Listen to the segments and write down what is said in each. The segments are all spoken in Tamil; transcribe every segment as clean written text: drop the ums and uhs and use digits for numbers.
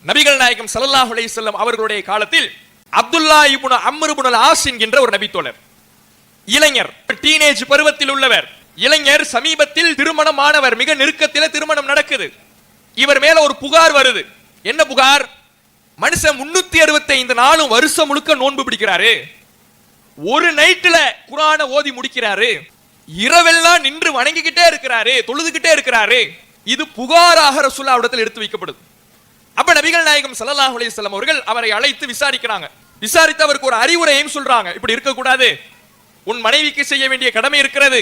நபிகள் நாயகம் ஸல்லல்லாஹு அலைஹி வஸல்லம் அவர்களுடைய காலத்தில் அப்துல்லா இப்னு அம்ர் இப்னு அல்-ஆஸ் என்கின்ற ஒரு நபித்தோழர், இளைஞர், டீனேஜ் பருவத்தில் உள்ளவர், இளைஞர், சமீபத்தில் திருமணமானவர், மிக நெருக்கத்தில் திருமணம் நடக்குது. இவர் மேல ஒரு புகார் வருது. என்ன புகார்? மனுஷன் 365 நாளும் வருஷம் முழுக்க நோன்பு பிடிக்கிறாரு, ஒரு நைட்ல குர்ஆனை ஓதி முடிக்கிறாரு, இரவெல்லாம் நின்று வணங்கிக்கிட்டே இருக்கிறாரு, தொழுதுகிட்டே இருக்கிறாரு. இது புகாராக ரசூலுல்லாஹ்விடத்தில் எடுத்து வைக்கப்படுது. அப்ப நபிகள் நாயகம் ஸல்லல்லாஹு அலைஹி வஸல்லம் அவர்கள் அவரை அழைத்து விசாரிக்கிறாங்க. விசாரித்து அவருக்கு ஒரு அறிவுரையும் சொல்றாங்க. இப்படி இருக்க கூடாது, உன் மனைவிக்கு செய்ய வேண்டிய கடமை இருக்கிறது,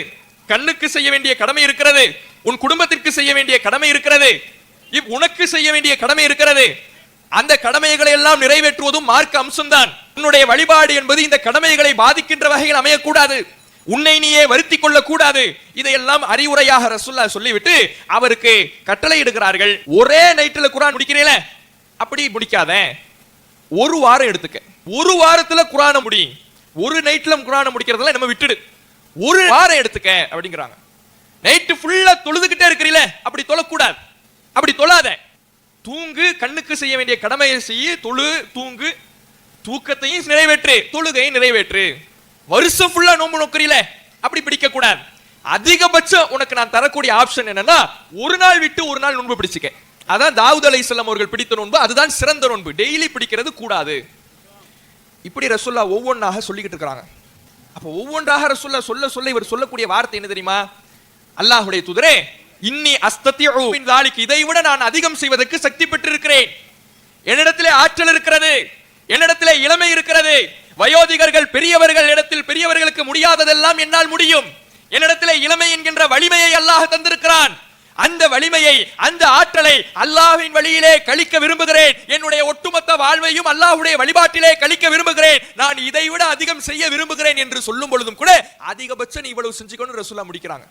கண்ணுக்கு செய்ய வேண்டிய கடமை இருக்கிறது, உன் குடும்பத்திற்கு செய்ய வேண்டிய கடமை இருக்கிறது, உனக்கு செய்ய வேண்டிய கடமை இருக்கிறது. அந்த கடமைகளை எல்லாம் நிறைவேற்றுவதும் மார்க்க அம்சம்தான். உன்னுடைய வழிபாடு என்பது இந்த கடமைகளை பாதிக்கின்ற வகையில் அமையக்கூடாது, உன்னை நீயே வருத்திக் கொள்ள கூடாது. இதையெல்லாம் அறிவுரையாக ரசூலுல்லாஹ் சொல்லிவிட்டு அவருக்கு கட்டளை இடுகிறார்கள். ஒரே நைட்ல குர்ஆன் முடிக்கிறீங்களே, அப்படி முடிக்காத, ஒரு வாரம் எடுத்துக்க, ஒரு வாரத்துல குர்ஆனை முடி, ஒரு நைட்ல குர்ஆனை முடிக்கிறதுல நம்ம விட்டுடு, ஒரு வாரம் எடுத்துக்க அப்படிங்கிறாங்க. நைட்டு ஃபுல்லா தொழுதுகிட்டே இருக்கிறீங்களே, அப்படி தொழக்கூடாது, அப்படி தொழாத, தூங்கு, கண்ணுக்கு செய்ய வேண்டிய கடமையை செய்ய, தொழு, தூங்கு, தூக்கத்தையும் நிறைவேற்று, தொழுகையை நிறைவேற்று. வருஷம் ஃபுல்லா நோன்பு நோக்கறீல, அப்படி பிடிக்க கூடாது. அதிகபட்சம் உனக்கு நான் தரக்கூடிய ஆப்ஷன் என்னன்னா, ஒரு நாள் விட்டு ஒரு நாள் நோன்பு பிடிச்சுக்க. அதான் தாவூத் அலைஹிஸ்ஸலாம் அவர்கள் பிடித்த நோன்பு, அதுதான் சிறந்த நோன்பு. டெய்லி பிடிக்கிறது கூடாது. இப்படி ரசூலுல்லாஹ் ஒவ்வொன்றாக சொல்லிக்கிட்டு இருக்காங்க. அப்ப ஒவ்வொன்றாக ரசூலுல்லாஹ் சொல்ல சொல்ல இவர் சொல்லக்கூடிய வார்த்தை என்ன தெரியுமா? அல்லாஹ்வுடைய தூதரே, இன்னி அஸ்ததிஉ மின் ذلك, இதை விட நான் அதிகம் செய்வதற்கு சக்தி பெற்றிருக்கிறேன். என்னிடத்திலே ஆற்றல் இருக்கிறது, என்னிடத்திலே இளமை இருக்கிறது. வயோதிகர்கள் பெரியவர்கள் இடத்தில் பெரியவர்களுக்கு முடியாததெல்லாம் என்னால் முடியும். என்னிடத்திலே இளமை என்கின்ற வலிமையை அல்லாஹ் தந்திருக்கிறான். அந்த வலிமையை, அந்த ஆற்றலை அல்லாஹ்வின் வழியிலே கழிக்க விரும்புகிறேன். என்னுடைய ஒட்டுமொத்த வாழ்வையும் அல்லாஹ்வுடைய வழிபாட்டிலே கழிக்க விரும்புகிறேன். நான் இதை விட அதிகம் செய்ய விரும்புகிறேன் என்று சொல்லும் பொழுதும் கூட அதிகபட்சம் நீ இவ்வளவு செஞ்சுக்கணும் ரசூலுல்லாஹ் முடிக்கிறாங்க.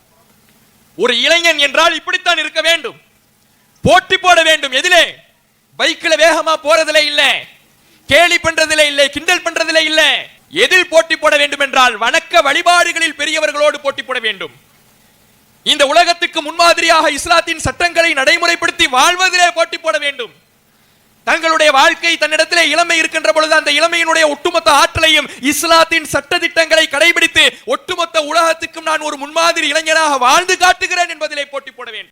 ஒரு இளைஞன் என்றால் இப்படித்தான் இருக்க வேண்டும், போட்டி போட வேண்டும். எதிலே? பைக்ல வேகமா போறதிலே இல்ல, கேலி பண்றதிலே இல்லை, கிண்டல் பண்றதிலே இல்லை. எதில் போட்டி போட வேண்டும் என்றால் வணக்க வழிபாடுகளில் பெரியவர்களோடு போட்டி போட வேண்டும். இந்த உலகத்துக்கு முன்மாதிரியாக இஸ்லாத்தின் சட்டங்களை நடைமுறைப்படுத்தி வாழ்வதிலே போட்டி போட வேண்டும். தங்களுடைய வாழ்க்கை தன்னிடத்திலே இளமை இருக்கின்ற பொழுது அந்த இளமையினுடைய ஒட்டுமொத்த ஆற்றலையும் இஸ்லாத்தின் சட்ட திட்டங்களை கடைபிடித்து ஒட்டுமொத்த உலகத்துக்கும் நான் ஒரு முன்மாதிரி இளைஞனாக வாழ்ந்து காட்டுகிறேன் என்பதிலே போட்டி போட வேண்டும்.